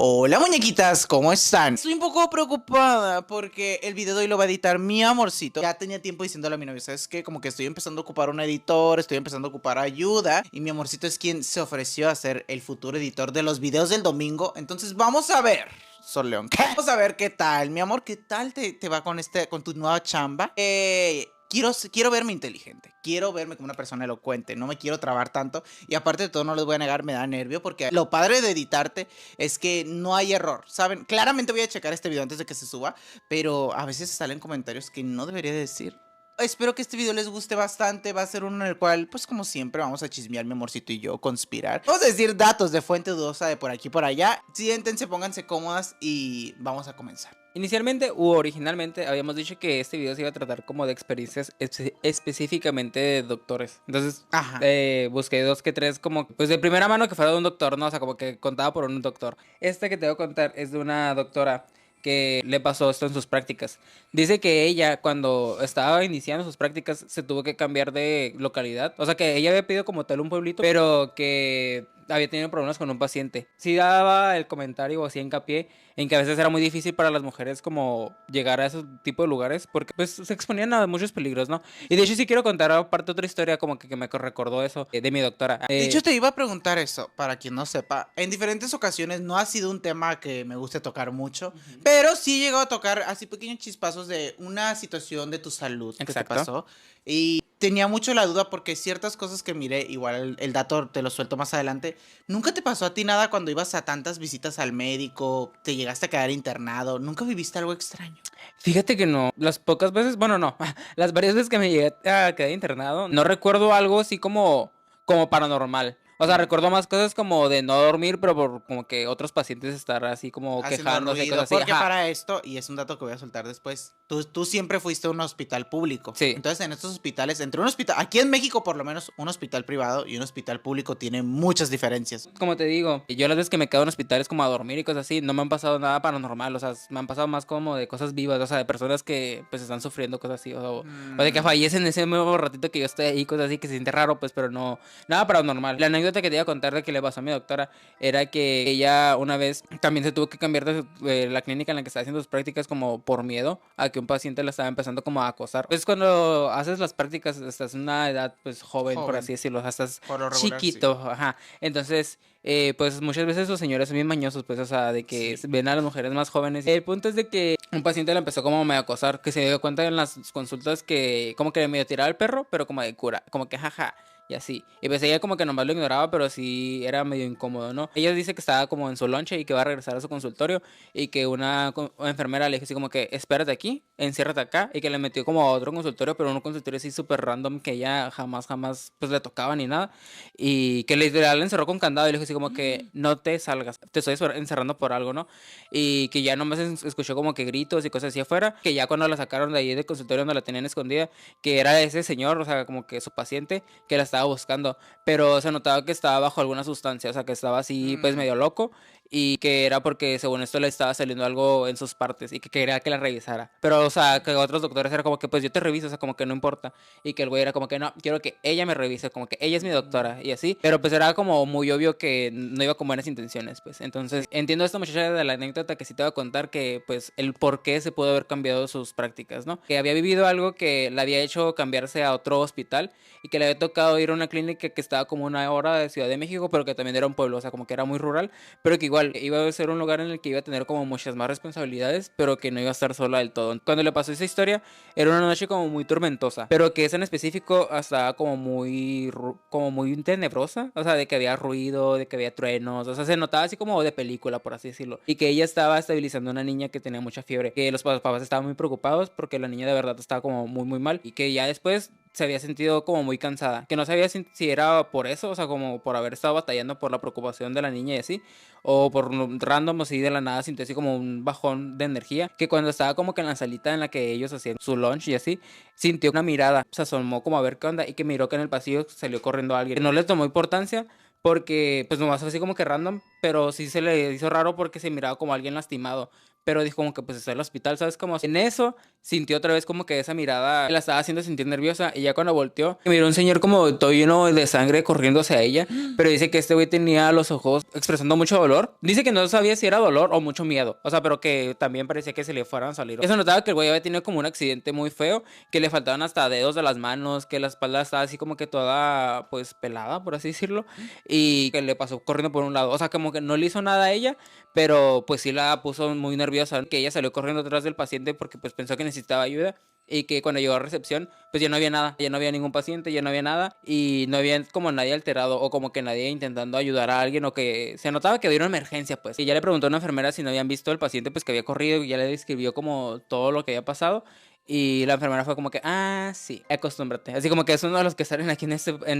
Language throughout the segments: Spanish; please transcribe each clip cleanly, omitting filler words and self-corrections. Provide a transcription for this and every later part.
Hola muñequitas, ¿cómo están? Estoy un poco preocupada porque el video de hoy lo va a editar mi amorcito. Ya tenía tiempo diciéndole a mi novio, ¿sabes qué? Como que estoy empezando a ocupar un editor, estoy empezando a ocupar ayuda. Y mi amorcito es quien se ofreció a ser el futuro editor de los videos del domingo. Entonces vamos a ver, Sol León, ¿qué? Vamos a ver qué tal, mi amor, ¿qué tal te va con tu nueva chamba? Quiero verme inteligente, quiero verme como una persona elocuente, no me quiero trabar tanto. Y aparte de todo, no les voy a negar, me da nervio porque lo padre de editarte es que no hay error, ¿saben? Claramente voy a checar este video antes de que se suba, pero a veces salen comentarios que no debería decir. Espero que este video les guste bastante. Va a ser uno en el cual, pues como siempre, vamos a chismear mi amorcito y yo, conspirar. Vamos a decir datos de fuente dudosa de por aquí y por allá. Siéntense, pónganse cómodas y vamos a comenzar. Inicialmente u originalmente habíamos dicho que este video se iba a tratar como de experiencias específicamente de doctores. Entonces Ajá. busqué dos que tres como pues de primera mano que fuera de un doctor, ¿no? O sea, como que contaba por un doctor. Este que te voy a contar es de una doctora que le pasó esto en sus prácticas. Dice que ella cuando estaba iniciando sus prácticas se tuvo que cambiar de localidad. O sea que ella había pedido como tal un pueblito, pero que había tenido problemas con un paciente. Sí daba el comentario o hacía hincapié en que a veces era muy difícil para las mujeres como llegar a esos tipos de lugares porque pues se exponían a muchos peligros, ¿no? Y de hecho sí quiero contar aparte otra historia como que me recordó eso de mi doctora. De hecho, te iba a preguntar eso, para quien no sepa. En diferentes ocasiones no ha sido un tema que me guste tocar mucho, pero sí he llegado a tocar así pequeños chispazos de una situación de tu salud que te Exacto. pasó. Y tenía mucho la duda porque ciertas cosas que miré, igual el dato te lo suelto más adelante. ¿Nunca te pasó a ti nada cuando ibas a tantas visitas al médico? ¿Te llegaste a quedar internado? ¿Nunca viviste algo extraño? Fíjate que no, las pocas veces, bueno, no, las varias veces que me llegué a quedar internado, no recuerdo algo así como paranormal. O sea, recuerdo más cosas como de no dormir, pero por como que otros pacientes estar así como Haciendo quejándose y cosas ruido, así. porque Ajá, para esto, y es un dato que voy a soltar después, tú siempre fuiste a un hospital público. sí. Entonces, en estos hospitales, entre un hospital, aquí en México por lo menos, un hospital privado y un hospital público tiene muchas diferencias. Como te digo, yo las veces que me quedo en hospitales como a dormir y cosas así, no me han pasado nada paranormal, o sea, me han pasado más como de cosas vivas, o sea, de personas que pues están sufriendo cosas así, o de que fallecen ese mismo ratito que yo estoy ahí, cosas así que se siente raro, pues, pero no, nada paranormal. La anécdota que te iba a contar de que le pasó a mi doctora era que ella una vez también se tuvo que cambiar de la clínica en la que estaba haciendo sus prácticas como por miedo a que un paciente la estaba empezando como a acosar. Pues cuando haces las prácticas estás en una edad pues joven, por Joven, así decirlo, o sea, estás por lo regular, sí. chiquito, ajá. Entonces, pues muchas veces los señores son bien mañosos, pues, o sea, de que Sí. ven a las mujeres más jóvenes. El punto es de que un paciente le empezó como a medio acosar, que se dio cuenta en las consultas que como que le medio tiraba el perro, pero como de cura, como que jaja. Y así. Y pues ella como que nomás lo ignoraba, pero sí era medio incómodo, ¿no? Ella dice que estaba como en su lonche y que va a regresar a su consultorio y que una enfermera le dijo así como que espérate aquí, enciérrate acá y que le metió como a otro consultorio, pero un consultorio así súper random que ella jamás pues le tocaba ni nada y que literal le encerró con candado y le dijo así como que no te salgas, te estoy encerrando por algo, ¿no? Y que ya nomás escuchó como que gritos y cosas así afuera, que ya cuando la sacaron de ahí del consultorio donde la tenían escondida, que era ese señor, o sea, como que su paciente, que la estaba buscando, pero se notaba que estaba bajo alguna sustancia, o sea, que estaba así pues Mm. medio loco y que era porque según esto le estaba saliendo algo en sus partes y que quería que la revisara. Pero, o sea, que otros doctores era como que pues yo te reviso, o sea, como que no importa. Y que el güey era como que no, quiero que ella me revise, como que ella es mi doctora y así. Pero pues era como muy obvio que no iba con buenas intenciones, pues. Entonces, entiendo a esta muchacha de la anécdota que sí te va a contar que pues el por qué se pudo haber cambiado sus prácticas, ¿no? Que había vivido algo que le había hecho cambiarse a otro hospital y que le había tocado ir a una clínica que estaba como una hora de Ciudad de México, pero que también era un pueblo, o sea, como que era muy rural, pero que igual iba a ser un lugar en el que iba a tener como muchas más responsabilidades, pero que no iba a estar sola del todo. Cuando le pasó esa historia, era una noche como muy tormentosa, pero que esa en específico estaba como muy tenebrosa, o sea, de que había ruido, de que había truenos, o sea, se notaba así como de película, por así decirlo, y que ella estaba estabilizando a una niña que tenía mucha fiebre, que los papás estaban muy preocupados porque la niña de verdad estaba como muy mal y que ya después se había sentido como muy cansada, que no sabía si era por eso, o sea, como por haber estado batallando por la preocupación de la niña y así, o por random así de la nada sintió así como un bajón de energía, que cuando estaba como que en la salita en la que ellos hacían su lunch y así, sintió una mirada, se asomó como a ver qué onda y que miró que en el pasillo salió corriendo alguien. No le tomó importancia porque pues nomás fue así como que random, pero sí se le hizo raro porque se miraba como alguien lastimado. pero dijo como que pues está en el hospital, ¿sabes? Como en eso sintió otra vez como que esa mirada la estaba haciendo sentir nerviosa y ya cuando volteó, miró un señor como todo lleno de sangre corriendo hacia ella, pero dice que este güey tenía los ojos expresando mucho dolor. Dice que no sabía si era dolor o mucho miedo, o sea, pero que también parecía que se le fueran a salir. Eso notaba que el güey había tenido como un accidente muy feo, que le faltaban hasta dedos de las manos, que la espalda estaba así como que toda pues pelada, por así decirlo, y que le pasó corriendo por un lado. O sea, como que no le hizo nada a ella, pero pues sí la puso muy nerviosa, que ella salió corriendo detrás del paciente porque pues pensó que necesitaba ayuda y que cuando llegó a recepción pues ya no había nada, ya no había ningún paciente, ya no había nada y no había como nadie alterado o como que nadie intentando ayudar a alguien o que se notaba que había una emergencia pues. Y ya le preguntó a una enfermera si no habían visto el paciente pues que había corrido y ya le describió como todo lo que había pasado. Y la enfermera fue como que, ah, sí, acostúmbrate. Así como que es uno de los que salen aquí en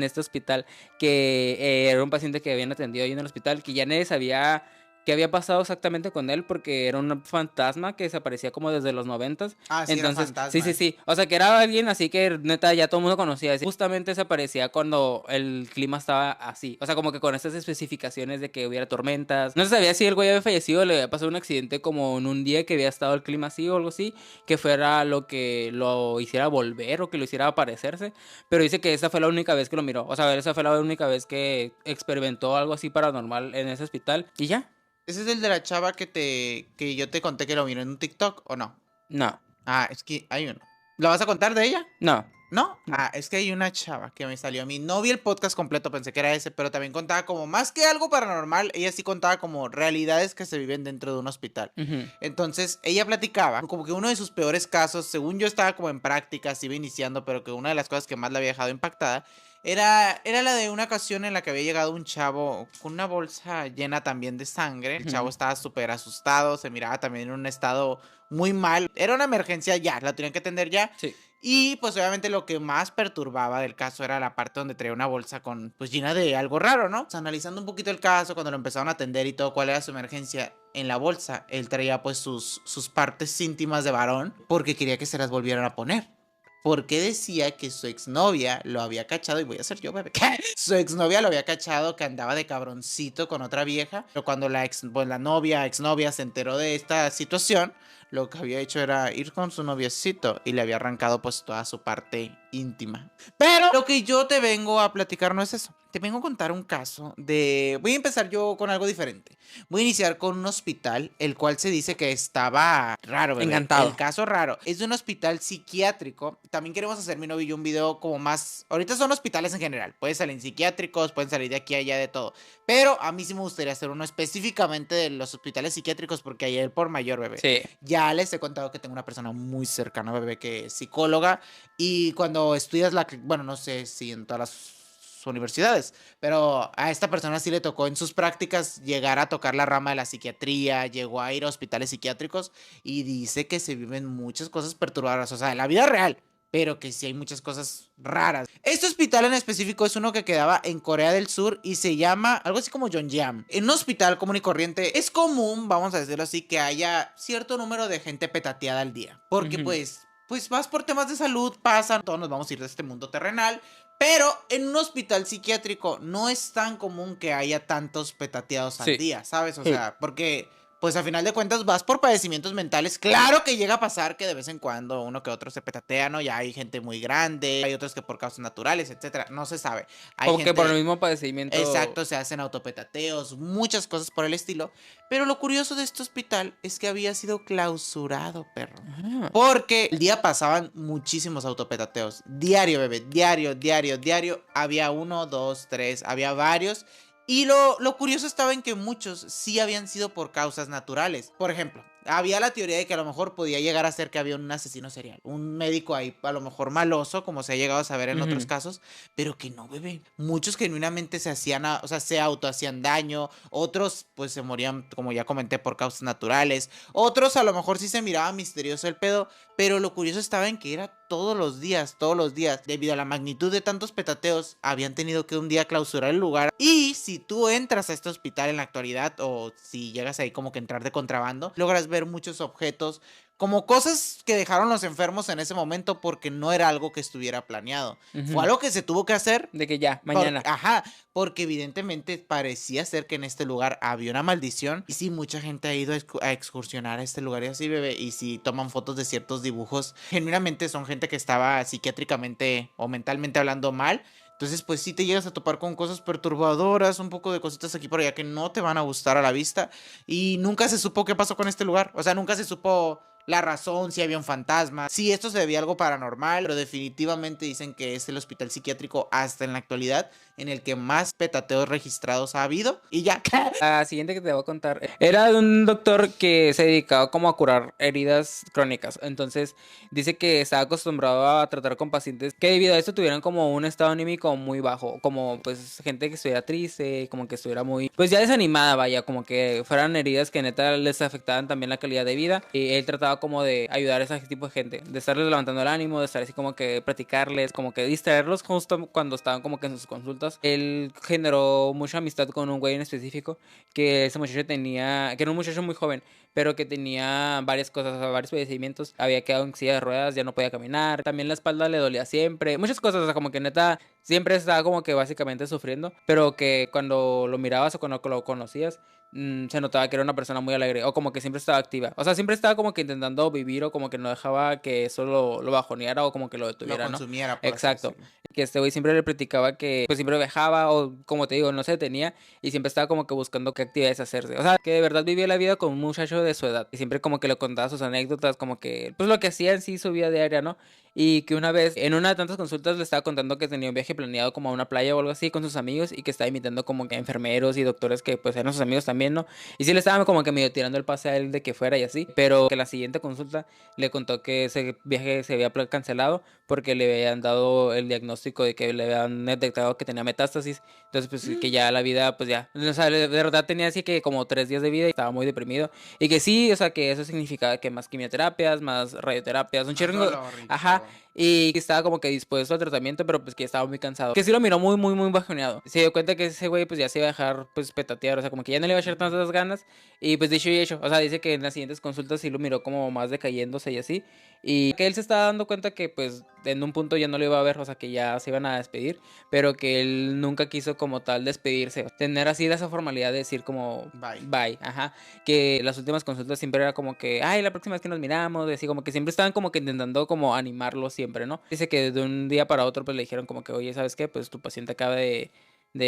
este hospital, que era un paciente que habían atendido ahí en el hospital, que ya nadie sabía qué había pasado exactamente con él, porque era un fantasma que desaparecía como desde los 90. Ah, sí, era Entonces, sí, fantasma. sí, sí. O sea, que era alguien así que neta ya todo el mundo conocía. Justamente desaparecía cuando el clima estaba así. O sea, como que con estas especificaciones de que hubiera tormentas. No se sabía si el güey había fallecido o le había pasado un accidente como en un día que había estado el clima así o algo así, que fuera lo que lo hiciera volver o que lo hiciera aparecerse. Pero dice que esa fue la única vez que lo miró. O sea, esa fue la única vez que experimentó algo así paranormal en ese hospital. Y ya. ¿Ese es el de la chava que yo te conté que lo miró en un TikTok o no? No, Ah, es que hay uno. ¿Lo vas a contar de ella? no. ¿No? No. Ah, es que hay una chava que me salió a mí. No vi el podcast completo, pensé que era ese, pero también contaba como más que algo paranormal, ella sí contaba como realidades que se viven dentro de un hospital. Ujú. Entonces, ella platicaba como que uno de sus peores casos, según yo estaba como en prácticas, iba iniciando, pero que una de las cosas que más la había dejado impactada era la de una ocasión en la que había llegado un chavo con una bolsa llena también de sangre. El chavo Ujú. estaba súper asustado, se miraba también en un estado muy mal. Era una emergencia ya, la tenían que atender ya. Sí. Y pues obviamente lo que más perturbaba del caso era la parte donde traía una bolsa con pues llena de algo raro, ¿no? O sea, analizando un poquito el caso, cuando lo empezaron a atender y todo, cuál era su emergencia, en la bolsa él traía pues sus partes íntimas de varón porque quería que se las volvieran a poner. Porque decía que su exnovia lo había cachado, y voy a ser yo, bebé. ¿Qué? Su exnovia lo había cachado que andaba de cabroncito con otra vieja. Pero cuando la novia, exnovia se enteró de esta situación, lo que había hecho era ir con su noviecito y le había arrancado pues toda su parte íntima. Pero lo que yo te vengo a platicar no es eso. Te vengo a contar un caso de... Voy a empezar yo con algo diferente. Voy a iniciar con un hospital, el cual se dice que estaba raro, bebé. Encantado. El caso raro. Es de un hospital psiquiátrico. También queremos hacer, mi novio y yo, un video como más... Ahorita son hospitales en general. Pueden salir psiquiátricos, pueden salir de aquí a allá, de todo. Pero a mí sí me gustaría hacer uno específicamente de los hospitales psiquiátricos porque hay el por mayor, bebé. Sí. Ya les he contado que tengo una persona muy cercana, bebé, que es psicóloga. Y cuando estudias bueno, no sé si en todas las universidades, pero a esta persona sí le tocó en sus prácticas llegar a tocar la rama de la psiquiatría, llegó a ir a hospitales psiquiátricos y dice que se viven muchas cosas perturbadoras, o sea, en la vida real, pero que sí hay muchas cosas raras. Este hospital en específico es uno que quedaba en Corea del Sur y se llama algo así como Yongjam. En un hospital común y corriente es común, vamos a decirlo así, que haya cierto número de gente petateada al día, porque Ujú. pues vas por temas de salud, pasan, todos nos vamos a ir de este mundo terrenal. Pero en un hospital psiquiátrico no es tan común que haya tantos petateados al Sí. día, ¿sabes? O Sí. sea, porque pues a final de cuentas vas por padecimientos mentales. Claro que llega a pasar que de vez en cuando uno que otro se petatea, ¿no? Ya hay gente muy grande, hay otros que por causas naturales, etcétera. No se sabe. Hay Como que por el gente... mismo padecimiento. Exacto, se hacen autopetateos, muchas cosas por el estilo. Pero lo curioso de este hospital es que había sido clausurado, perro. Ah. Porque el día pasaban muchísimos autopetateos. Diario, bebé. Diario, diario, diario. Había uno, dos, tres. Había varios. Y lo curioso estaba en que muchos sí habían sido por causas naturales. Por ejemplo, había la teoría de que a lo mejor podía llegar a ser que había un asesino serial. Un médico ahí a lo mejor maloso, como se ha llegado a saber en otros Ujú. casos. Pero que no, bebé. Muchos genuinamente se hacían, o sea, se auto hacían daño. Otros pues se morían, como ya comenté, por causas naturales. Otros a lo mejor sí se miraba misterioso el pedo. Pero lo curioso estaba en que era todos los días, todos los días. Debido a la magnitud de tantos petateos, habían tenido que un día clausurar el lugar. Y si tú entras a este hospital en la actualidad, o si llegas ahí como que entrar de contrabando, logras ver ver muchos objetos, como cosas que dejaron los enfermos en ese momento porque no era algo que estuviera planeado. Fue algo que se tuvo que hacer. De que ya, mañana. Porque evidentemente parecía ser que en este lugar había una maldición. Y sí, mucha gente ha ido a excursionar a este lugar y así, bebé. Y si toman fotos de ciertos dibujos, genuinamente son gente que estaba psiquiátricamente o mentalmente hablando mal. Entonces, pues sí te llegas a topar con cosas perturbadoras, un poco de cositas aquí por allá que no te van a gustar a la vista. Y nunca se supo qué pasó con este lugar. O sea, nunca se supo la razón, si había un fantasma, si esto se debía a algo paranormal, pero definitivamente dicen que es el hospital psiquiátrico hasta en la actualidad en el que más petateos registrados ha habido. Y ya. La siguiente que te voy a contar era de un doctor que se dedicaba como a curar heridas crónicas. Entonces dice que estaba acostumbrado a tratar con pacientes que debido a esto tuvieran como un estado anímico muy bajo, como pues gente que estuviera triste, como que estuviera muy pues ya desanimada, vaya, como que fueran heridas que neta les afectaban también la calidad de vida. Y él trataba como de ayudar a ese tipo de gente, de estarles levantando el ánimo, de estar así como que platicarles, como que distraerlos justo cuando estaban como que en sus consultas. Él generó mucha amistad con un güey en específico, que ese muchacho tenía, que era un muchacho muy joven, pero que tenía varias cosas, o sea, varios padecimientos. Había quedado en silla de ruedas, ya no podía caminar, también la espalda le dolía siempre, muchas cosas, o sea, como que neta siempre estaba como que básicamente sufriendo, pero que cuando lo mirabas o cuando lo conocías, se notaba que era una persona muy alegre o como que siempre estaba activa. O sea, siempre estaba como que intentando vivir o como que no dejaba que eso lo bajoneara o como que lo detuviera, Lo ¿no? consumiera, por así Exacto. decirlo. Que este güey siempre le platicaba que pues siempre viajaba o como te digo, no se detenía y siempre estaba como que buscando qué actividades hacerse. O sea, que de verdad vivía la vida con un muchacho de su edad y siempre como que le contaba sus anécdotas, como que pues lo que hacía en sí su vida diaria, ¿no? Y que una vez en una de tantas consultas le estaba contando que tenía un viaje planeado como a una playa o algo así con sus amigos y que estaba imitando como que enfermeros y doctores que pues eran sus amigos también, ¿no? Y sí le estaba como que medio tirando el pase a él de que fuera y así, pero que la siguiente consulta le contó que ese viaje se había cancelado porque le habían dado el diagnóstico de que le habían detectado que tenía metástasis. Entonces, pues que ya la vida, pues ya, o sea, de verdad tenía así que como 3 días de vida y estaba muy deprimido. Y que sí, o sea, que eso significaba que más quimioterapias, más radioterapias, un Más chirringo. dolor y Ajá. todo. Y que estaba como que dispuesto al tratamiento, pero pues que estaba muy cansado. Que sí lo miró muy, muy, muy bajoneado. Se dio cuenta que ese güey pues ya se iba a dejar pues petatear, o sea, como que ya no le iba a echar tantas ganas. Y pues dicho y hecho, o sea, dice que en las siguientes consultas sí lo miró como más decayéndose y así. Y que él se estaba dando cuenta que pues en un punto ya no lo iba a ver, o sea, que ya se iban a despedir, pero que él nunca quiso como tal despedirse. Tener así esa formalidad de decir como Bye. bye, ajá. Que las últimas consultas siempre era como que, ay, la próxima vez que nos miramos, y así como que siempre estaban como que intentando como animarlo siempre, ¿no? Dice que de un día para otro pues le dijeron como que, oye, ¿sabes qué? Pues tu paciente acaba de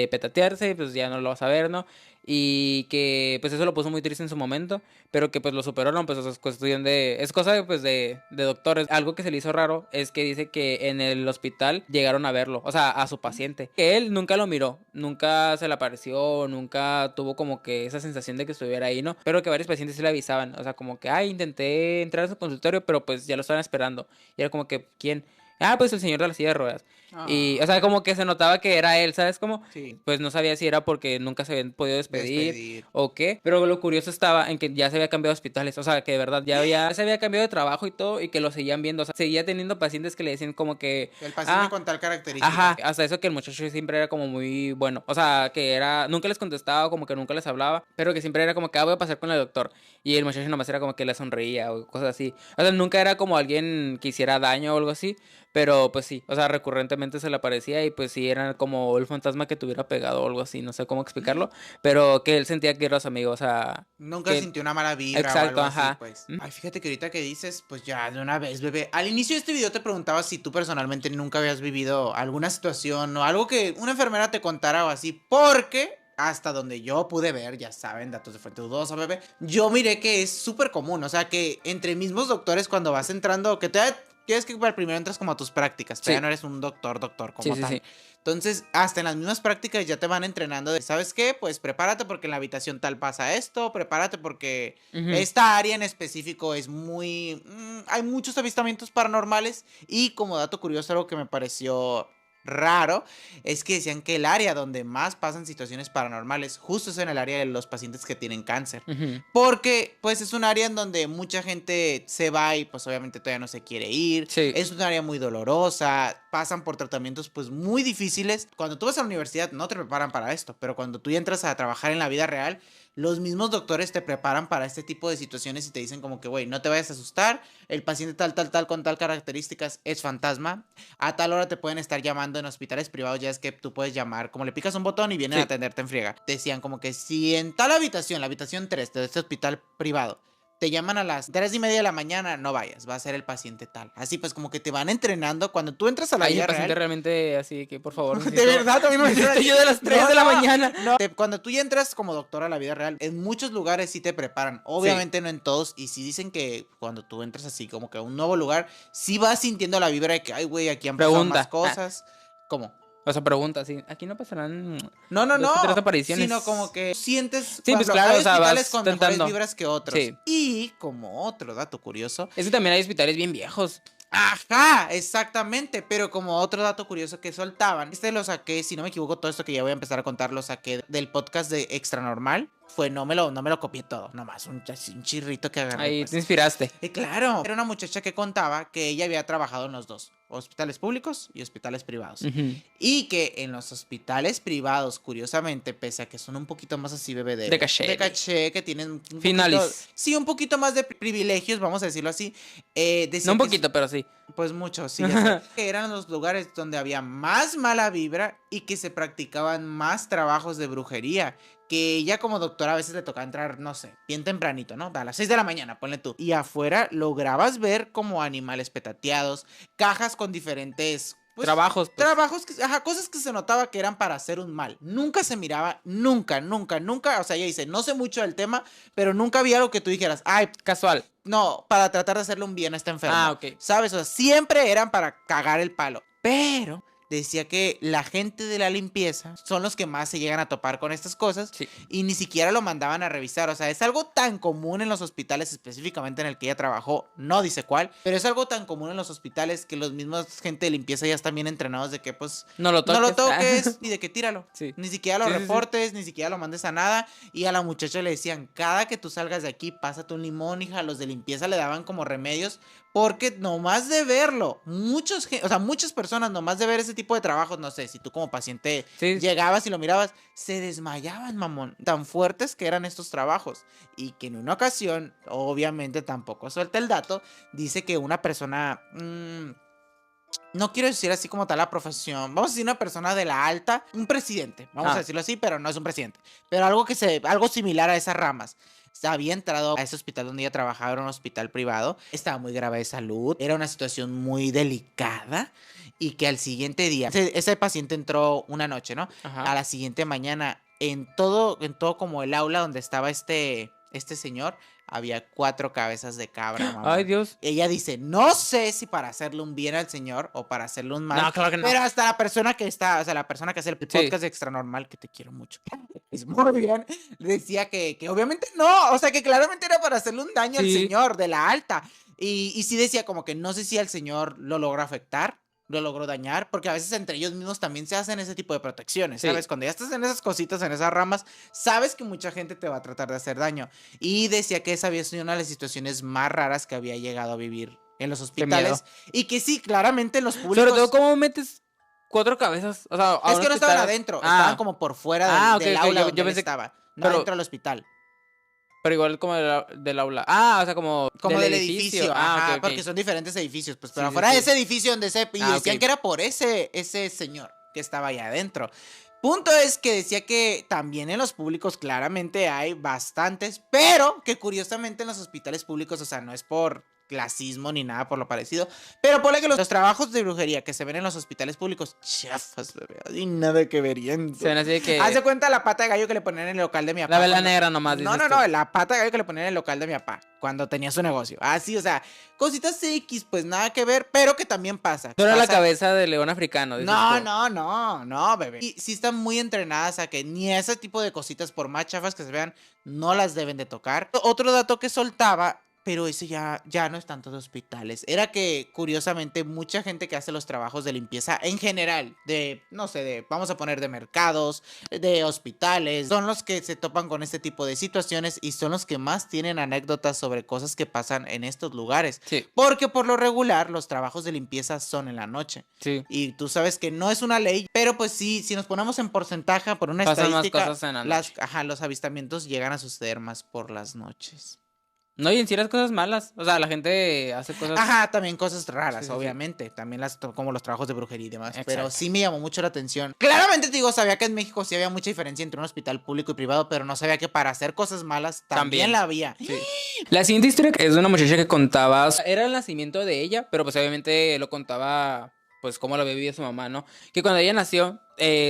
petatearse, pues ya no lo vas a ver, ¿no? Y que pues eso lo puso muy triste en su momento, pero que pues lo superaron, pues eso es cuestión es cosa pues de doctores. Algo que se le hizo raro es que dice que en el hospital llegaron a verlo, o sea, a su paciente, que él nunca lo miró, nunca se le apareció, nunca tuvo como que esa sensación de que estuviera ahí, ¿no? Pero que varios pacientes sí le avisaban, o sea, como que, ay, intenté entrar a su consultorio, pero pues ya lo estaban esperando. Y era como que, ¿quién? Ah, pues el señor de la silla de ruedas. Y, o sea, como que se notaba que era él, ¿sabes? Como, Sí. pues no sabía si era porque nunca se habían podido despedir Despedir. o qué. Pero lo curioso estaba en que ya se había cambiado de hospitales. O sea, que de verdad ya se había cambiado de trabajo y todo y que lo seguían viendo. O sea, seguía teniendo pacientes que le decían como que, El paciente ah, con tal ajá, característica. hasta eso que el muchacho siempre era como muy bueno. O sea, que era, nunca les contestaba, como que nunca les hablaba, pero que siempre era como que, voy a pasar con el doctor. Y el muchacho nomás era como que le sonreía o cosas así. O sea, nunca era como alguien que hiciera daño o algo así, pero pues sí, o sea, recurrentemente se le aparecía y pues sí, era como el fantasma que tuviera pegado o algo así, no sé cómo explicarlo, pero que él sentía que era su amigo, o sea, Nunca que... sintió una mala vibra o Exacto, algo así, ajá. pues. Ay, fíjate que ahorita que dices, pues ya de una vez, bebé. Al inicio de este video te preguntaba si tú personalmente nunca habías vivido alguna situación o algo que una enfermera te contara o así, porque hasta donde yo pude ver, ya saben, datos de fuente dudosa, bebé, yo miré que es súper común, o sea, que entre mismos doctores cuando vas entrando, que te quieres que para primero entras como a tus prácticas, Sí, todavía no eres un doctor sí, como sí, tal. sí. Entonces, hasta en las mismas prácticas ya te van entrenando de, ¿sabes qué? Pues prepárate porque en la habitación tal pasa esto, prepárate porque Ujú. esta área en específico es muy... hay muchos avistamientos paranormales y como dato curioso, algo que me pareció raro es que decían que el área donde más pasan situaciones paranormales justo es en el área de los pacientes que tienen cáncer. Ujú. Porque pues es un área en donde mucha gente se va y pues obviamente todavía no se quiere ir. Sí. Es un área muy dolorosa. pasan por tratamientos pues muy difíciles. Cuando tú vas a la universidad no te preparan para esto, pero cuando tú entras a trabajar en la vida real, los mismos doctores te preparan para este tipo de situaciones y te dicen como que, güey, no te vayas a asustar, el paciente tal, con tal características es fantasma, a tal hora te pueden estar llamando en hospitales privados, ya es que tú puedes llamar, como le picas un botón y vienen Sí. a atenderte en friega. Decían como que si en tal habitación, la habitación 3 de este hospital privado, te llaman a las 3:30 de la mañana, no vayas, va a ser el paciente tal. Así pues como que te van entrenando cuando tú entras a la Ay, vida el paciente real. realmente así que, por favor, De verdad, también me necesito dijeron así. ayuda a las 3 de la mañana. No. Cuando tú ya entras como doctor a la vida real, en muchos lugares sí te preparan. Obviamente no en todos. Y sí dicen que cuando tú entras así como que a un nuevo lugar, sí vas sintiendo la vibra de que, ay, güey, aquí han pasado más cosas. ¿Cómo? O sea, pregunta, sí, aquí no pasarán No, 2 o 3 apariciones. sino como que sientes. Sí, pues claro, hay o sea, hospitales vas con tentando. mejores vibras que otros. Sí. Y como otro dato curioso. Es que también hay hospitales bien viejos. Ajá, exactamente, pero como otro dato curioso que soltaban, lo saqué, si no me equivoco, todo esto que ya voy a empezar a contar lo saqué del podcast de Extra Normal. No me lo copié todo, nomás un chirrito que agarré. Ahí pues. te inspiraste. Claro, era una muchacha que contaba que ella había trabajado en los dos, hospitales públicos y hospitales privados. Y que en los hospitales privados, curiosamente, pese a que son un poquito más así, bebé, De caché. que tienen Finales. Sí, un poquito más de privilegios, vamos a decirlo así. No un poquito, pero sí. Pues mucho, sí. Ya sé, que eran los lugares donde había más mala vibra y que se practicaban más trabajos de brujería. Que ella como doctora a veces le tocaba entrar, no sé, bien tempranito, ¿no? A las 6 de la mañana, ponle tú. Y afuera lograbas ver como animales petateados, cajas con diferentes... pues, Trabajos. Trabajos, cosas que se notaba que eran para hacer un mal. Nunca se miraba, nunca. O sea, ella dice, no sé mucho del tema, pero nunca había algo que tú dijeras, ay, Casual. no, para tratar de hacerle un bien a esta enferma. Ah, ok. ¿Sabes? O sea, siempre eran para cagar el palo. Pero decía que la gente de la limpieza son los que más se llegan a topar con estas cosas. Sí. Y ni siquiera lo mandaban a revisar. O sea, es algo tan común en los hospitales, específicamente en el que ella trabajó, no dice cuál, pero es algo tan común en los hospitales que los mismos gente de limpieza ya están bien entrenados de que pues No lo toques y de que tíralo. Sí. Ni siquiera lo Sí. reportes, ni siquiera lo mandes a nada. Y a la muchacha le decían, cada que tú salgas de aquí, pásate un limón, hija. Los de limpieza le daban como remedios. Porque nomás de verlo, muchas personas nomás de ver ese tipo de trabajos, no sé, si tú como paciente llegabas y lo mirabas, se desmayaban, mamón. Tan fuertes que eran estos trabajos. Y que en una ocasión, obviamente tampoco suelta el dato, dice que una persona... no quiero decir así como tal la profesión. Vamos a decir una persona de la alta, un presidente. Vamos a decirlo así, pero no es un presidente. Pero algo similar a esas ramas. Había entrado a ese hospital donde ella trabajaba, era un hospital privado. Estaba muy grave de salud. Era una situación muy delicada. Y que al siguiente día, ese paciente entró una noche, ¿no? Ajá. A la siguiente mañana, en todo como el aula donde estaba este señor, había 4 cabezas de cabra, mamá. Ay, Dios. Ella dice, no sé si para hacerle un bien al señor o para hacerle un mal. No, claro que no. Pero hasta la persona que hace el podcast de Extra Normal, que te quiero mucho, es muy bien, decía que obviamente no, o sea, que claramente era para hacerle un daño al señor de la alta. Y sí decía como que no sé si al señor lo logra afectar, lo logró dañar, porque a veces entre ellos mismos también se hacen ese tipo de protecciones, ¿sabes? Cuando ya estás en esas cositas, en esas ramas, sabes que mucha gente te va a tratar de hacer daño. Y decía que esa había sido una de las situaciones más raras que había llegado a vivir en los hospitales. Y que sí, claramente en los públicos... Sobre todo, ¿cómo metes 4 cabezas? O sea, es que no estaban adentro, estaban como por fuera del aula donde yo pensé, estaba. No adentro del hospital. Pero igual como del aula. Ah, o sea, como del edificio. Ajá, okay. Porque son diferentes edificios. Pues, pero afuera de ese edificio donde y decían que era por ese señor que estaba allá adentro. Punto es que decía que también en los públicos claramente hay bastantes, pero que curiosamente en los hospitales públicos, o sea, no es por clasismo ni nada por lo parecido, pero ponle que los trabajos de brujería que se ven en los hospitales públicos, chafas, bebé, y nada que verían. Se ven así de que... Haz de cuenta la pata de gallo que le ponían en el local de mi papá. La vela negra nomás. No, la pata de gallo que le ponían en el local de mi papá cuando tenía su negocio. Así, o sea, cositas X, pues nada que ver, pero que también pasa. Pero la cabeza de león africano. No, bebé. Y sí están muy entrenadas a que ni ese tipo de cositas, por más chafas que se vean, no las deben de tocar. Otro dato que soltaba pero eso ya no es tanto de hospitales. Era que, curiosamente, mucha gente que hace los trabajos de limpieza en general, de, no sé, vamos a poner de mercados, de hospitales, son los que se topan con este tipo de situaciones y son los que más tienen anécdotas sobre cosas que pasan en estos lugares. Sí, Porque por lo regular, los trabajos de limpieza son en la noche. sí. Y tú sabes que no es una ley, pero pues sí, si nos ponemos en porcentaje por una Pasan más estadística, cosas en la noche. los avistamientos llegan a suceder más por las noches. No, y en sí las cosas malas. O sea, la gente hace cosas. Ajá, también cosas raras, Sí, sí, sí. obviamente. También como los trabajos de brujería y demás. Pero Exacto. sí me llamó mucho la atención. Claramente te digo, sabía que en México sí había mucha diferencia entre un hospital público y privado, pero no sabía que para hacer cosas malas también la había. Sí. La siguiente historia es de una muchacha que contaba. Era el nacimiento de ella, pero pues obviamente lo contaba. Pues cómo lo había vivido su mamá, ¿no? Que cuando ella nació,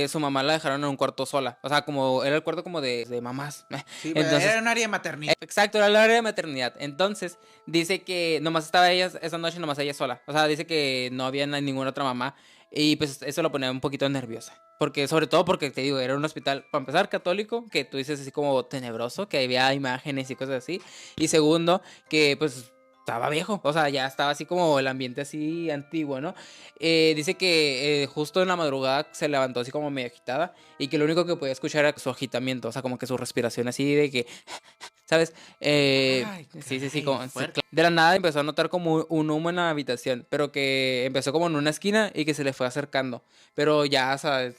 su mamá la dejaron en un cuarto sola. O sea, como era el cuarto como de mamás. Sí, pero Entonces, era un área de maternidad. exacto, era el área de maternidad. Entonces, dice que nomás estaba ella, esa noche nomás ella sola. O sea, dice que no había ninguna otra mamá. Y pues eso lo ponía un poquito nerviosa. Porque, sobre todo porque, te digo, era un hospital, para empezar, católico, que tú dices así como tenebroso, que había imágenes y cosas así. Y segundo, que pues estaba viejo. O sea, ya estaba así como el ambiente así antiguo, ¿no? Dice que justo en la madrugada se levantó así como medio agitada. Y que lo único que podía escuchar era su agitamiento. O sea, como que su respiración así de que... ¿Sabes? Ay, Sí, sí, sí, caray, fuerte. de la nada empezó a notar como un humo en la habitación, pero que empezó como en una esquina y que se le fue acercando. Pero ya, o sea,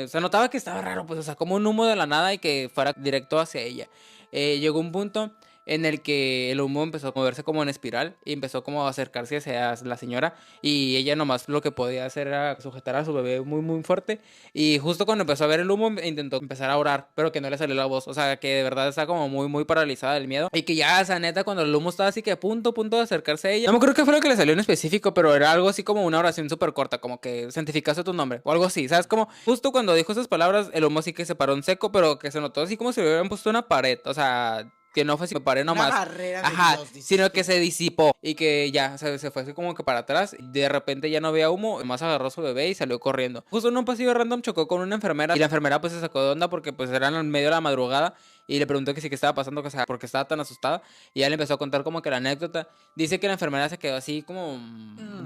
se notaba que estaba raro, pues, o sea, como un humo de la nada y que fuera directo hacia ella. Llegó un punto en el que el humo empezó a moverse como en espiral y empezó como a acercarse hacia la señora y ella nomás lo que podía hacer era sujetar a su bebé muy muy fuerte y justo cuando empezó a ver el humo intentó empezar a orar, pero que no le salió la voz, o sea, que de verdad está como muy muy paralizada del miedo y que ya, esa neta, cuando el humo estaba así que a punto de acercarse a ella, no me acuerdo qué fue lo que le salió en específico, pero era algo así como una oración súper corta, como que santificaste tu nombre o algo así, ¿sabes? Como justo cuando dijo esas palabras, el humo sí que se paró en seco, pero que se notó así como si le hubieran puesto una pared, o sea... Que no fue si me paré Una nomás. barrera de Ajá, Dios, dices sino tú. que se disipó y que ya se fue así como que para atrás. De repente ya no había humo, más agarró a su bebé y salió corriendo. Justo en un pasillo random chocó con una enfermera y la enfermera pues se sacó de onda porque pues eran en medio de la madrugada y le preguntó que sí que estaba pasando, que, o sea, porque estaba tan asustada y ya le empezó a contar como que la anécdota. Dice que la enfermera se quedó así como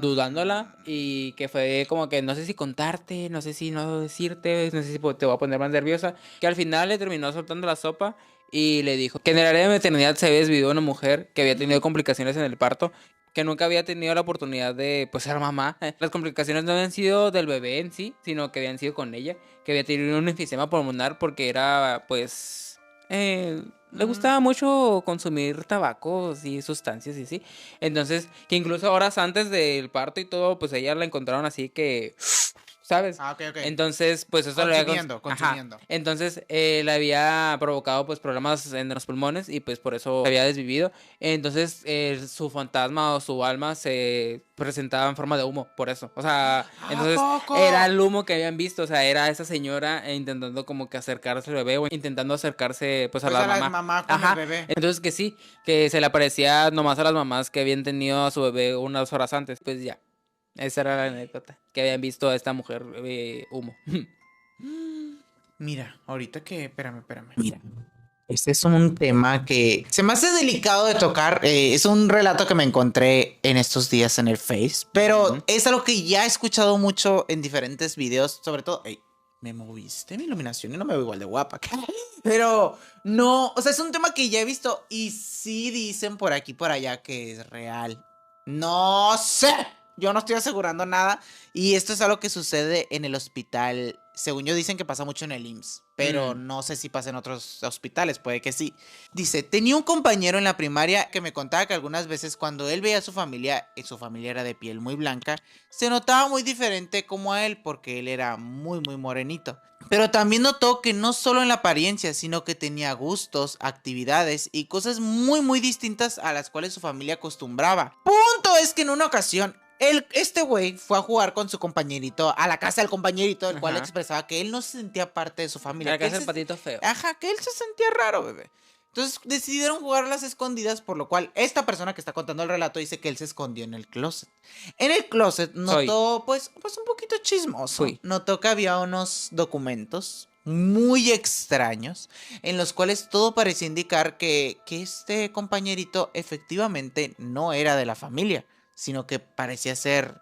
dudándola y que fue como que no sé si contarte, no sé si no decirte, no sé si te voy a poner más nerviosa. Que al final le terminó soltando la sopa y le dijo que en el área de maternidad se había desvivido una mujer que había tenido complicaciones en el parto, que nunca había tenido la oportunidad de pues ser mamá. Las complicaciones no habían sido del bebé en sí, sino que habían sido con ella, que había tenido un enfisema pulmonar porque era pues le gustaba mucho consumir tabacos y sustancias y sí. Entonces, que incluso horas antes del parto y todo, pues ella la encontraron así que ¿sabes? Ah, ok, ok. Entonces, pues eso le había... Consumiendo, Ajá. consumiendo. Entonces, le había provocado pues problemas en los pulmones y pues por eso se había desvivido. Entonces, su fantasma o su alma se presentaba en forma de humo, por eso. O sea, ¿A entonces poco? era el humo que habían visto, o sea, era esa señora intentando como que acercarse al bebé o intentando acercarse pues a Pues la a la mamá. mamá con Ajá. el bebé. Entonces que sí, que se le aparecía nomás a las mamás que habían tenido a su bebé unas horas antes. Pues ya. Esa era la anécdota. Que habían visto a esta mujer humo. Mira, ahorita que... Espérame. Mira. Este es un tema que se me hace delicado de tocar. Es un relato que me encontré en estos días en el Face. Pero es algo que ya he escuchado mucho en diferentes videos. Sobre todo... Ey, me moviste mi iluminación y no me veo igual de guapa. Pero no... O sea, es un tema que ya he visto. Y sí dicen por aquí y por allá que es real. No sé. Yo no estoy asegurando nada. Y esto es algo que sucede en el hospital. Según yo dicen que pasa mucho en el IMSS. Pero no sé si pasa en otros hospitales. Puede que sí. Dice, tenía un compañero en la primaria que me contaba que algunas veces cuando él veía a su familia, y su familia era de piel muy blanca, se notaba muy diferente como a él porque él era muy muy morenito. Pero también notó que no solo en la apariencia, sino que tenía gustos, actividades y cosas muy muy distintas a las cuales su familia acostumbraba. Punto es que en una ocasión este güey fue a jugar con su compañerito a la casa del compañerito, el cual Ajá. expresaba que él no se sentía parte de su familia. Era que Que hace él el patito feo. Ajá, que él se sentía raro, bebé. Entonces decidieron jugar a las escondidas, por lo cual esta persona que está contando el relato dice que él se escondió en el closet. En el closet notó, pues un poquito chismoso. Fui. Notó que había unos documentos muy extraños, en los cuales todo parecía indicar que este compañerito efectivamente no era de la familia, sino que parecía ser,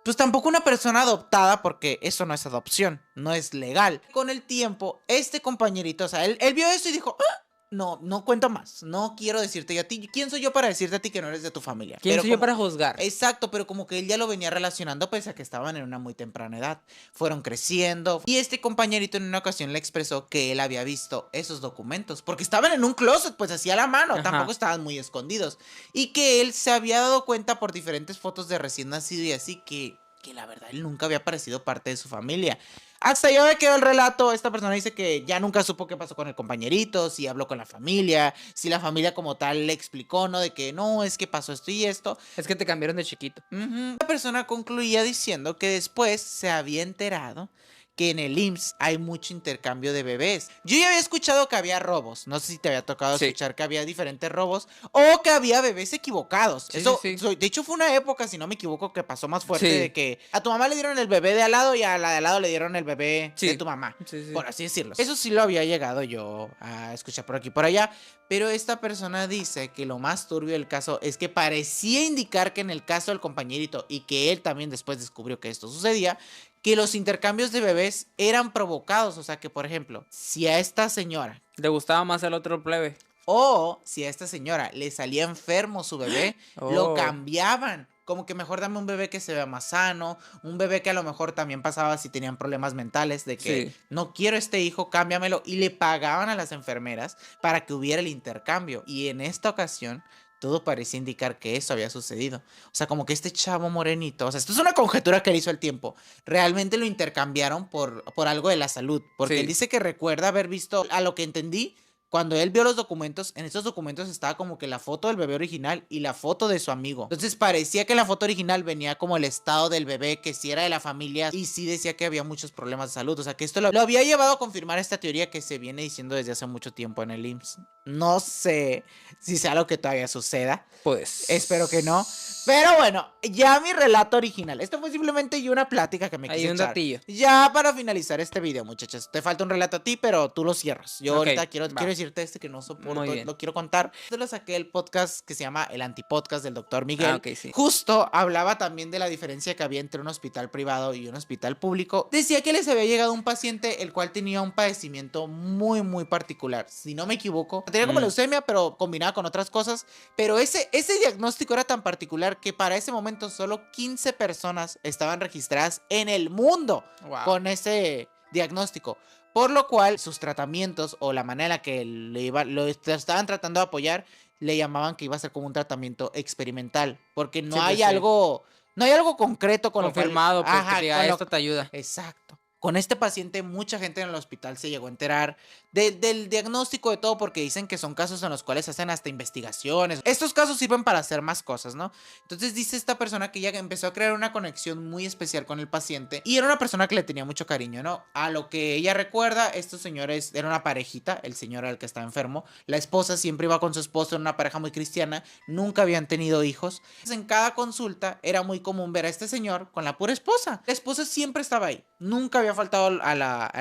pues tampoco una persona adoptada, porque eso no es adopción, no es legal. Con el tiempo, este compañerito, o sea, él vio eso y dijo, "Ah, no, no cuento más, no quiero decirte yo a ti, ¿quién soy yo para decirte a ti que no eres de tu familia? ¿Quién Pero soy yo como, para juzgar? exacto, pero como que él ya lo venía relacionando pese a que estaban en una muy temprana edad. Fueron creciendo y este compañerito en una ocasión le expresó que él había visto esos documentos, porque estaban en un closet, pues así a la mano, Ajá. tampoco estaban muy escondidos. Y que él se había dado cuenta por diferentes fotos de recién nacido y así que la verdad él nunca había parecido parte de su familia. Hasta yo me quedó el relato, esta persona dice que ya nunca supo qué pasó con el compañerito, si habló con la familia, si la familia como tal le explicó, ¿no? De que no, es que pasó esto y esto. Es que te cambiaron de chiquito. La persona concluía diciendo que después se había enterado que en el IMSS hay mucho intercambio de bebés. Yo ya había escuchado que había robos, no sé si te había tocado Sí. escuchar que había diferentes robos o que había bebés equivocados. Sí, Eso, sí, sí. de hecho fue una época, si no me equivoco, que pasó más fuerte Sí. de que a tu mamá le dieron el bebé de al lado y a la de al lado le dieron el bebé Sí. de tu mamá, Sí, sí. por así decirlo. Eso sí lo había llegado yo a escuchar por aquí y por allá, pero esta persona dice que lo más turbio del caso es que parecía indicar que en el caso del compañerito y que él también después descubrió que esto sucedía, que los intercambios de bebés eran provocados. O sea que, por ejemplo, si a esta señora Le gustaba más el otro plebe. o si a esta señora le salía enfermo su bebé, lo Oh. cambiaban. Como que mejor dame un bebé que se vea más sano, un bebé que a lo mejor también pasaba si tenían problemas mentales, de que Sí. no quiero este hijo, cámbiamelo. Y le pagaban a las enfermeras para que hubiera el intercambio. Y en esta ocasión, todo parecía indicar que eso había sucedido. O sea, como que este chavo morenito, o sea, esto es una conjetura que él hizo al tiempo, realmente lo intercambiaron por algo de la salud. Porque Sí. él dice que recuerda haber visto, a lo que entendí, cuando él vio los documentos, en estos documentos estaba como que la foto del bebé original y la foto de su amigo. Entonces parecía que la foto original venía como el estado del bebé, que sí era de la familia y sí decía que había muchos problemas de salud. O sea, que esto lo había llevado a confirmar esta teoría que se viene diciendo desde hace mucho tiempo en el IMSS. No sé si sea lo que todavía suceda. Pues. Espero que no. Pero bueno, ya mi relato original. Esto fue simplemente yo una plática que me Hay quise un echar. datillo. Ya para finalizar este video, muchachos. Te falta un relato a ti, pero tú lo cierras. Yo Ok, ahorita quiero va. decirte este que no soporto. Muy bien. Lo quiero contar. Yo lo saqué del podcast que se llama El Antipodcast del Dr. Miguel. Ah, ok, sí. Justo hablaba también de la diferencia que había entre un hospital privado y un hospital público. Decía que les había llegado un paciente el cual tenía un padecimiento muy, muy particular. Si no me equivoco, tenía como leucemia, pero combinada con otras cosas. Pero ese diagnóstico era tan particular que para ese momento solo 15 personas estaban registradas en el mundo Wow. con ese diagnóstico. Por lo cual, sus tratamientos o la manera en la que lo estaban tratando de apoyar, le llamaban que iba a ser como un tratamiento experimental. Porque no Sí, pues hay sí. algo. No hay algo concreto con Confirmado, lo cual. pues, que te diga, con lo- esto te ayuda. Exacto. Con este paciente, mucha gente en el hospital se llegó a enterar del diagnóstico de todo, porque dicen que son casos en los cuales se hacen hasta investigaciones. Estos casos sirven para hacer más cosas, ¿no? Entonces dice esta persona que ella empezó a crear una conexión muy especial con el paciente y era una persona que le tenía mucho cariño, ¿no? A lo que ella recuerda, estos señores eran una parejita, el señor era el que estaba enfermo, la esposa siempre iba con su esposo, era una pareja muy cristiana, nunca habían tenido hijos. Entonces, en cada consulta era muy común ver a este señor con la pura esposa. La esposa siempre estaba ahí, nunca había faltado a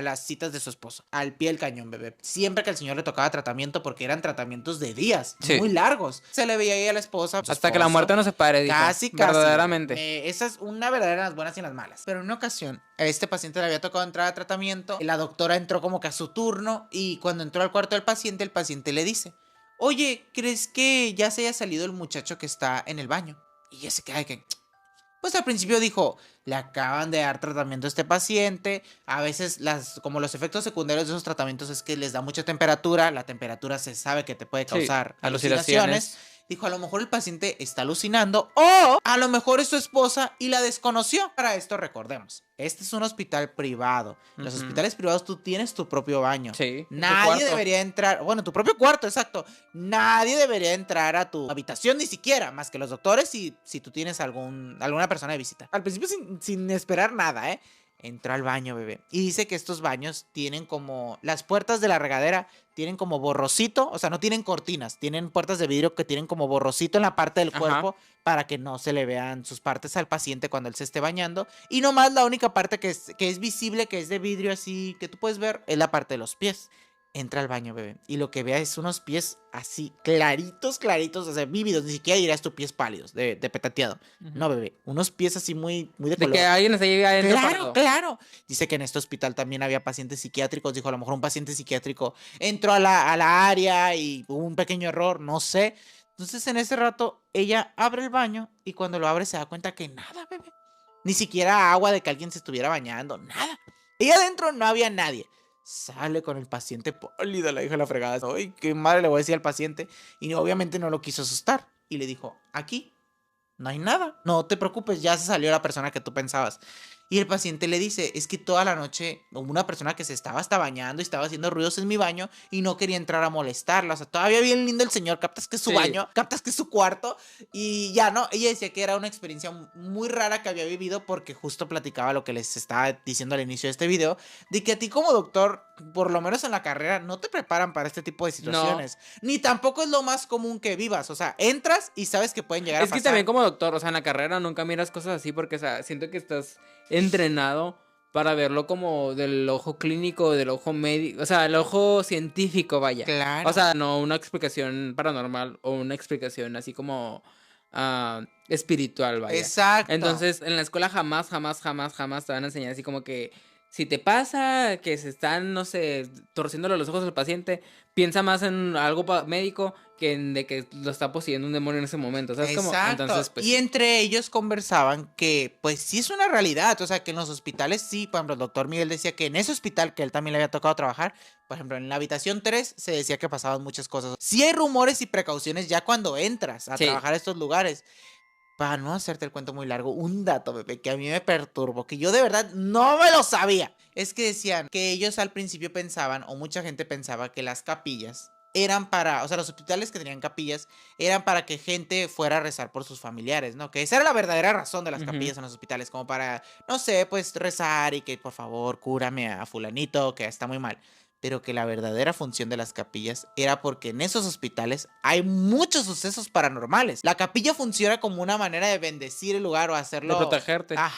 las citas de su esposo, al pie del cañón, bebé. Siempre que al señor le tocaba tratamiento, porque eran tratamientos de días, Sí. muy largos, se le veía ahí a la esposa. Su Hasta que la esposo. muerte no se pare, dijo. Casi. Verdaderamente. Esa es una verdadera, las buenas y las malas. Pero en una ocasión, a este paciente le había tocado entrar a tratamiento. La doctora entró como que a su turno. Y cuando entró al cuarto del paciente, el paciente le dice: oye, ¿crees que ya se haya salido el muchacho que está en el baño? Y ella se queda de que... Pues al principio dijo, le acaban de dar tratamiento a este paciente. A veces como los efectos secundarios de esos tratamientos es que les da mucha temperatura. La temperatura se sabe que te puede Sí, causar alucinaciones. alucinaciones. Dijo, a lo mejor el paciente está alucinando o a lo mejor es su esposa y la desconoció. Para esto recordemos, este es un hospital privado. En los hospitales privados tú tienes tu propio baño. Sí. tu Nadie cuarto. debería entrar, bueno, tu propio cuarto, exacto. Nadie debería entrar a tu habitación ni siquiera, más que los doctores y si tú tienes alguna persona de visita. Al principio sin esperar nada, ¿eh? Entró al baño, bebé. Y dice que estos baños tienen como... Las puertas de la regadera tienen como borrosito. O sea, no tienen cortinas. Tienen puertas de vidrio que tienen como borrosito en la parte del Ajá. cuerpo para que no se le vean sus partes al paciente cuando él se esté bañando. Y nomás la única parte que es visible, que es de vidrio así, que tú puedes ver, es la parte de los pies. Entra al baño, bebé. Y lo que vea es unos pies así, claritos, claritos, o sea, vívidos. Ni siquiera dirás tus pies pálidos, de petateado. No, bebé. Unos pies así muy, muy de De color. que alguien está ahí adentro Claro, parado. claro. Dice que en este hospital también había pacientes psiquiátricos. Dijo, a lo mejor un paciente psiquiátrico entró a la área y hubo un pequeño error, no sé. Entonces, en ese rato, ella abre el baño y cuando lo abre se da cuenta que nada, bebé. Ni siquiera agua de que alguien se estuviera bañando, nada. Y adentro no había nadie. Sale con el paciente pálido, la hija de la fregada. Ay, qué madre le voy a decir al paciente. Y obviamente no lo quiso asustar. Y le dijo, aquí no hay nada. No te preocupes, ya se salió la persona que tú pensabas. Y el paciente le dice, es que toda la noche hubo una persona que se estaba hasta bañando y estaba haciendo ruidos en mi baño y no quería entrar a molestarla. O sea, todavía bien lindo el señor, captas que es su Sí. baño, captas que es su cuarto. Y ya, ¿no? Ella decía que era una experiencia muy rara que había vivido porque justo platicaba lo que les estaba diciendo al inicio de este video, de que a ti como doctor, por lo menos en la carrera, no te preparan para este tipo de situaciones. Ni tampoco es lo más común que vivas. O sea, entras y sabes que pueden llegar a Es que pasar. también como doctor, o sea, en la carrera nunca miras cosas así porque, o sea, siento que estás entrenado para verlo como del ojo clínico, del ojo médico, o sea, el ojo científico, vaya. Claro. O sea, no una explicación paranormal o una explicación así como espiritual, vaya. Exacto. Entonces, en la escuela jamás, jamás, jamás, jamás te van a enseñar así como que si te pasa que se están, no sé, torciéndole los ojos al paciente, piensa más en algo médico que en de que lo está poseyendo un demonio en ese momento, ¿sabes cómo? Exacto. Entonces, pues Y sí. entre ellos conversaban que, pues sí es una realidad. O sea, que en los hospitales sí. Por ejemplo, el doctor Miguel decía que en ese hospital que él también le había tocado trabajar, por ejemplo, en la habitación 3 se decía que pasaban muchas cosas. Sí hay rumores y precauciones ya cuando entras a Sí. trabajar a estos lugares. Para no hacerte el cuento muy largo, un dato, bebé, que a mí me perturbó, que yo de verdad no me lo sabía. Es que decían que ellos al principio pensaban, o mucha gente pensaba, que las capillas eran para, o sea, los hospitales que tenían capillas eran para que gente fuera a rezar por sus familiares, ¿no? Que esa era la verdadera razón de las capillas en los hospitales, como para, no sé, pues rezar y que por favor cúrame a fulanito, que está muy mal. Pero que la verdadera función de las capillas era porque en esos hospitales hay muchos sucesos paranormales. La capilla funciona como una manera de bendecir el lugar o hacerlo... De protegerte. Ah,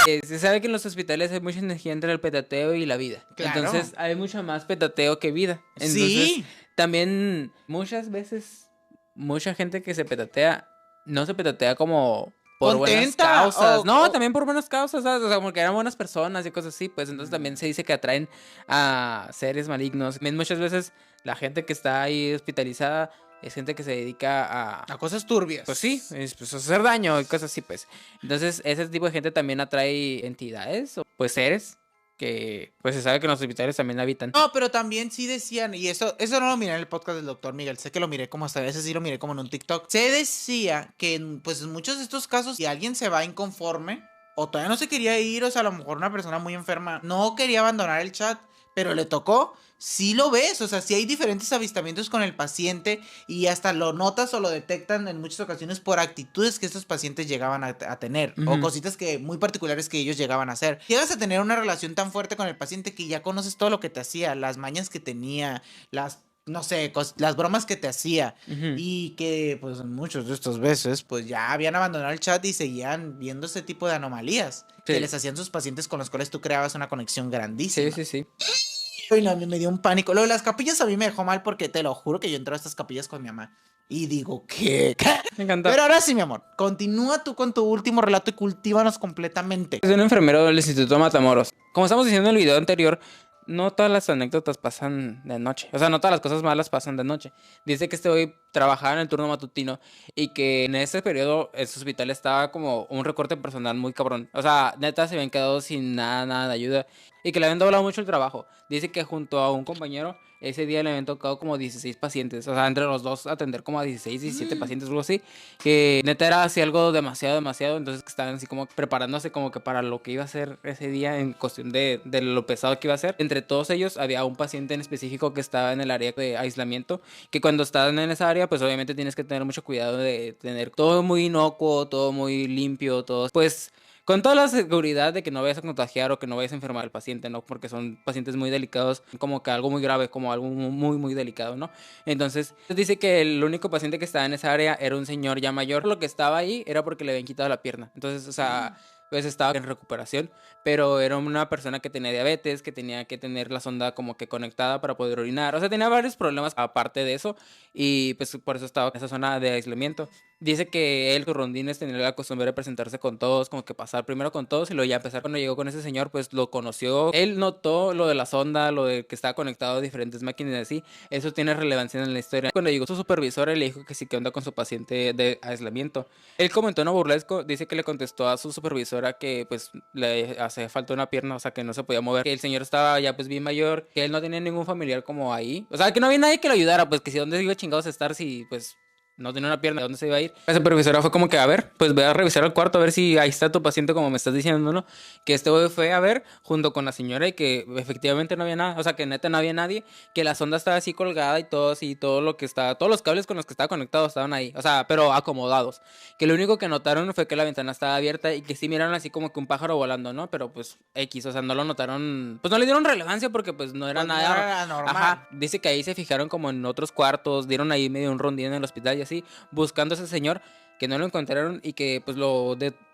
Se sabe que en los hospitales hay mucha energía entre el petateo y la vida. Claro. Entonces hay mucho más petateo que vida. Entonces sí. también muchas veces mucha gente que se petatea no se petatea como por buenas Contenta, causas. o- No, o- también por buenas causas, ¿sabes? O sea, porque eran buenas personas y cosas así, pues entonces también se dice que atraen a seres malignos. También muchas veces la gente que está ahí hospitalizada es gente que se dedica A cosas turbias. pues sí, pues, hacer daño y cosas así, pues. Entonces, ese tipo de gente también atrae entidades o pues seres que pues se sabe que en los hospitales también habitan. No, pero también sí decían, y eso no lo miré en el podcast del doctor Miguel, sé que lo miré como hasta a veces sí lo miré como en un TikTok. Se decía que pues en muchos de estos casos, si alguien se va inconforme, o todavía no se quería ir, o sea, a lo mejor una persona muy enferma no quería abandonar el chat, pero le tocó, sí lo ves, o sea, sí hay diferentes avistamientos con el paciente y hasta lo notas o lo detectan en muchas ocasiones por actitudes que estos pacientes llegaban a tener o cositas que muy particulares que ellos llegaban a hacer. Llegas a tener una relación tan fuerte con el paciente que ya conoces todo lo que te hacía, las mañas que tenía, las no sé, las bromas que te hacía y que pues en muchos de estos veces pues ya habían abandonado el chat y seguían viendo ese tipo de anomalías que les hacían sus pacientes con los cuales tú creabas una conexión grandísima. Sí. Y no, me dio un pánico. Lo de las capillas a mí me dejó mal porque te lo juro que yo entré a estas capillas con mi mamá. Y digo, ¿qué? Me encanta. Pero ahora sí, mi amor. Continúa tú con tu último relato y cultívanos completamente. Es un enfermero del Instituto Matamoros. Como estamos diciendo en el video anterior, no todas las anécdotas pasan de noche. O sea, no todas las cosas malas pasan de noche. Dice que este hoy trabajaba en el turno matutino y que en ese periodo el hospital estaba como un recorte personal muy cabrón. O sea, neta se habían quedado sin nada de ayuda y que le habían doblado mucho el trabajo. Dice que junto a un compañero ese día le habían tocado como 16 pacientes. O sea, entre los dos atender como a 16, 17 pacientes o algo así. Que neta era así algo demasiado, demasiado. Entonces que estaban así como preparándose como que para lo que iba a ser ese día en cuestión de lo pesado que iba a ser. Entre todos ellos había un paciente en específico que estaba en el área de aislamiento. Que cuando estás en esa área, pues obviamente tienes que tener mucho cuidado de tener todo muy inocuo, todo muy limpio, todo pues Con toda la seguridad de que no vayas a contagiar o que no vayas a enfermar al paciente, ¿no? Porque son pacientes muy delicados, como que algo muy grave, como algo muy, muy delicado, ¿no? Entonces, dice que el único paciente que estaba en esa área era un señor ya mayor. Lo que estaba ahí era porque le habían quitado la pierna. Entonces, o sea, pues estaba en recuperación, pero era una persona que tenía diabetes, que tenía que tener la sonda como que conectada para poder orinar. O sea, tenía varios problemas aparte de eso y pues por eso estaba en esa zona de aislamiento. Dice que él, sus rondines, tenía la costumbre de presentarse con todos, como que pasar primero con todos y luego ya empezar. Cuando llegó con ese señor, pues lo conoció. Él notó lo de la sonda, lo de que estaba conectado a diferentes máquinas y así. Eso tiene relevancia en la historia. Cuando llegó su supervisora, le dijo que sí, que onda con su paciente de aislamiento. Él comentó en un burlesco, dice que le contestó a su supervisora que pues le hace falta una pierna, o sea, que no se podía mover. Que el señor estaba ya pues bien mayor, que él no tenía ningún familiar como ahí. O sea, que no había nadie que lo ayudara, pues que si dónde iba chingados a estar si pues no tenía una pierna, ¿de dónde se iba a ir? La supervisora fue como que, a ver, pues ve a revisar el cuarto, a ver si ahí está tu paciente como me estás diciendo, ¿no? Que este güey fue a ver junto con la señora y que efectivamente no había nada, o sea, que neta no había nadie, que la sonda estaba así colgada y todo así, todo lo que estaba, todos los cables con los que estaba conectado estaban ahí, o sea, pero acomodados. Que lo único que notaron fue que la ventana estaba abierta y que sí miraron así como que un pájaro volando, ¿no? Pero pues X, o sea, no lo notaron, pues no le dieron relevancia porque pues no era Pues no nada. era normal. Ajá, dice que ahí se fijaron como en otros cuartos, dieron ahí medio un rondín en el hospital y así, buscando a ese señor, que no lo encontraron y que pues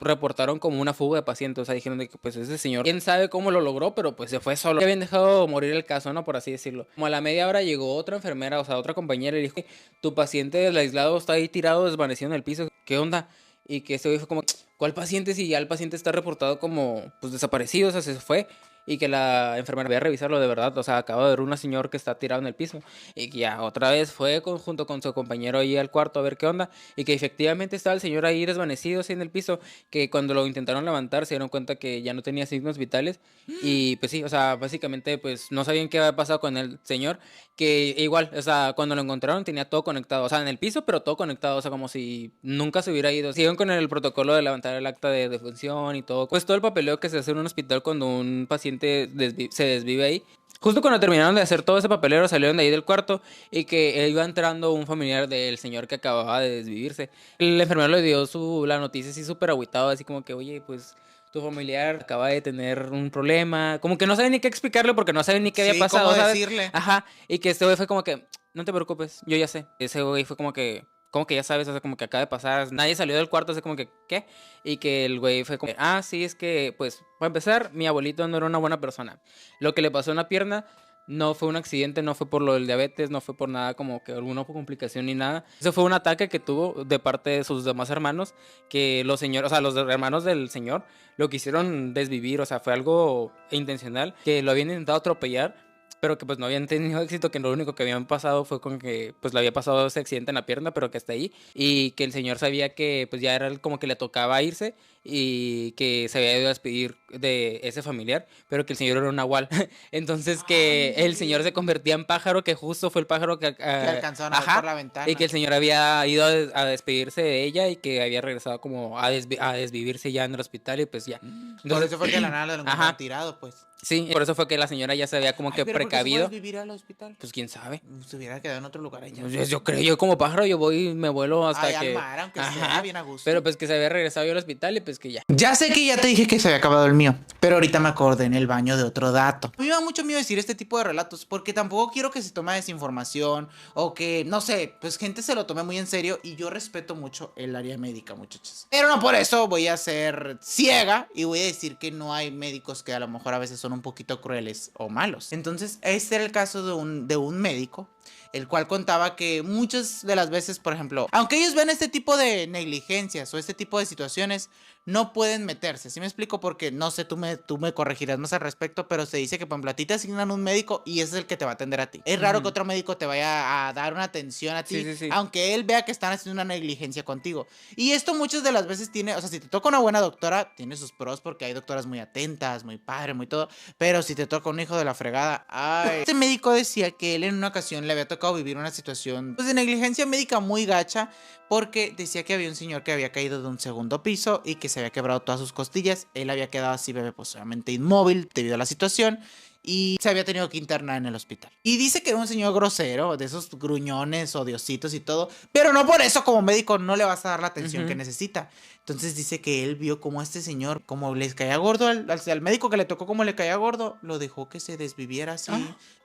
reportaron como una fuga de pacientes. O sea, dijeron de que pues ese señor, quién sabe cómo lo logró, pero pues se fue solo. Ya habían dejado morir el caso, ¿no? Por así decirlo. Como a la media hora llegó otra enfermera, o sea, otra compañera y le dijo, tu paciente del aislado está ahí tirado, desvanecido en el piso, ¿qué onda? Y que ese güey fue como, ¿cuál paciente? Si ya el paciente está reportado como pues desaparecido, o sea, se fue. Y que la enfermera voy a revisarlo de verdad, o sea, acaba de ver una señora que está tirado en el piso y que ya otra vez fue junto con su compañero ahí al cuarto a ver qué onda y que efectivamente estaba el señor ahí desvanecido así en el piso, que cuando lo intentaron levantar se dieron cuenta que ya no tenía signos vitales y pues sí, o sea, básicamente pues no sabían qué había pasado con el señor, que igual, o sea, cuando lo encontraron tenía todo conectado, o sea, en el piso pero todo conectado, o sea, como si nunca se hubiera ido. Siguieron con el protocolo de levantar el acta de defunción y todo, pues todo el papeleo que se hace en un hospital cuando un paciente se desvive ahí. Justo cuando terminaron de hacer todo ese papelero, salieron de ahí del cuarto y que iba entrando un familiar del señor que acababa de desvivirse. El enfermero le dio la noticia así súper agüitado, así como que, oye, pues tu familiar acaba de tener un problema. Como que no sabe ni qué explicarle porque no sabe ni qué había pasado, ¿cómo ¿sabes? decirle? Ajá, y que este güey fue como que, no te preocupes, yo ya sé. Ese güey fue como que ya sabes, o sea, como que acaba de pasar. Nadie salió del cuarto, así como que, ¿qué? Y que el güey fue como, sí, es que, pues, para empezar, mi abuelito no era una buena persona. Lo que le pasó en la pierna no fue un accidente, no fue por lo del diabetes, no fue por nada como que alguna complicación ni nada. Eso fue un ataque que tuvo de parte de sus demás hermanos, que los señores, o sea, los hermanos del señor lo quisieron desvivir, o sea, fue algo intencional, que lo habían intentado atropellar, pero que pues no habían tenido éxito, que lo único que habían pasado fue con que pues le había pasado ese accidente en la pierna, pero que hasta ahí, y que el señor sabía que pues ya era como que le tocaba irse y que se había ido a despedir de ese familiar, pero que el señor era un nahual. Entonces que el señor se convertía en pájaro, que justo fue el pájaro que alcanzaron a ver por la ventana. y que el señor había ido a despedirse de ella y que había regresado como a desvivirse ya en el hospital y pues ya. Por Entonces, eso fue que la nada lo encontraron tirado, pues. sí, por eso fue que la señora ya se había como que pero ¿por qué se fue a precavido. vivir al hospital? Pues quién sabe. Se hubiera quedado en otro lugar allá. Pues, yo creo, yo como pájaro, yo voy y me vuelo hasta Ay, que. al mar, aunque sea bien a gusto. Pero pues que se había regresado yo al hospital y pues que ya. Ya sé que ya te dije que se había acabado el mío, pero ahorita me acordé en el baño de otro dato. A mí me da mucho miedo decir este tipo de relatos porque tampoco quiero que se tome desinformación o que, no sé, pues gente se lo tome muy en serio y yo respeto mucho el área médica, muchachos. Pero no por eso voy a ser ciega y voy a decir que no hay médicos que a lo mejor a veces son un poquito crueles o malos. Entonces, este era el caso de un médico, el cual contaba que muchas de las veces, por ejemplo, aunque ellos ven este tipo de negligencias o este tipo de situaciones, no pueden meterse. ¿Sí me explico? Porque no sé, tú me corregirás más al respecto, pero se dice que, por ejemplo, a ti te asignan un médico y ese es el que te va a atender a ti. Es raro que otro médico te vaya a dar una atención a ti, Sí. aunque él vea que están haciendo una negligencia contigo. Y esto muchas de las veces tiene, o sea, si te toca una buena doctora, tiene sus pros porque hay doctoras muy atentas, muy padre, muy todo, pero si te toca un hijo de la fregada, ay. Este médico decía que él en una ocasión le había tocado vivir una situación pues, de negligencia médica muy gacha, porque decía que había un señor que había caído de un segundo piso y que se había quebrado todas sus costillas. Él había quedado así, bebé, pues obviamente inmóvil debido a la situación. y se había tenido que internar en el hospital. Y dice que era un señor grosero, de esos gruñones, odiositos y todo, pero no por eso como médico no le vas a dar la atención que necesita. Entonces dice que él vio como a este señor, como les caía gordo al médico que le tocó, como le caía gordo, lo dejó que se desviviera así.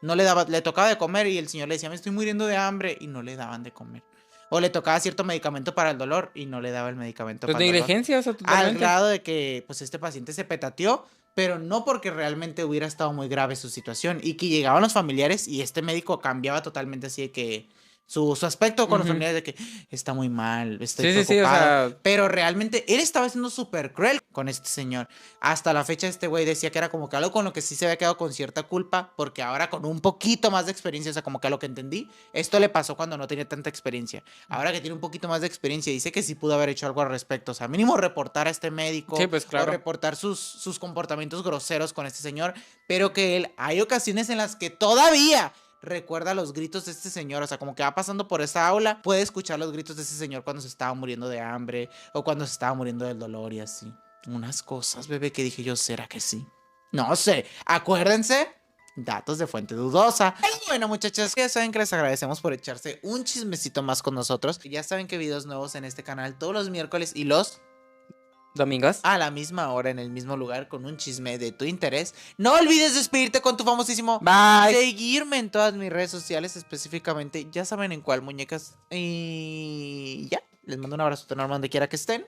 No le daba, le tocaba de comer y el señor le decía, me estoy muriendo de hambre, y no le daban de comer. O le tocaba cierto medicamento para el dolor y no le daba el medicamento Pues para el dolor. negligencia, o sea, Al totalmente. grado de que pues este paciente se petateó, pero no porque realmente hubiera estado muy grave su situación. Y que llegaban los familiares y este médico cambiaba totalmente así de que su aspecto con los familiares de que está muy mal, estoy Sí, preocupado. o sea, Pero realmente él estaba siendo súper cruel con este señor. Hasta la fecha este güey decía que era como que algo con lo que sí se había quedado con cierta culpa, porque ahora con un poquito más de experiencia, o sea, como que a lo que entendí, esto le pasó cuando no tenía tanta experiencia. Ahora que tiene un poquito más de experiencia, dice que sí pudo haber hecho algo al respecto. O sea, mínimo reportar a este médico sí, pues o claro. reportar sus comportamientos groseros con este señor, pero que él, hay ocasiones en las que todavía recuerda los gritos de este señor. O sea, como que va pasando por esa aula, puede escuchar los gritos de ese señor cuando se estaba muriendo de hambre o cuando se estaba muriendo del dolor y así. Unas cosas, bebé, que dije yo, ¿será que sí? No sé, acuérdense, datos de fuente dudosa. Pero bueno, muchachas, ya saben que les agradecemos por echarse un chismecito más con nosotros. Ya saben que videos nuevos en este canal todos los miércoles y los Domingos. a la misma hora, en el mismo lugar, con un chisme de tu interés. No olvides despedirte con tu famosísimo Bye. seguirme en todas mis redes sociales, específicamente, ya saben en cuál, muñecas. Y ya, les mando un abrazo enorme donde quiera que estén.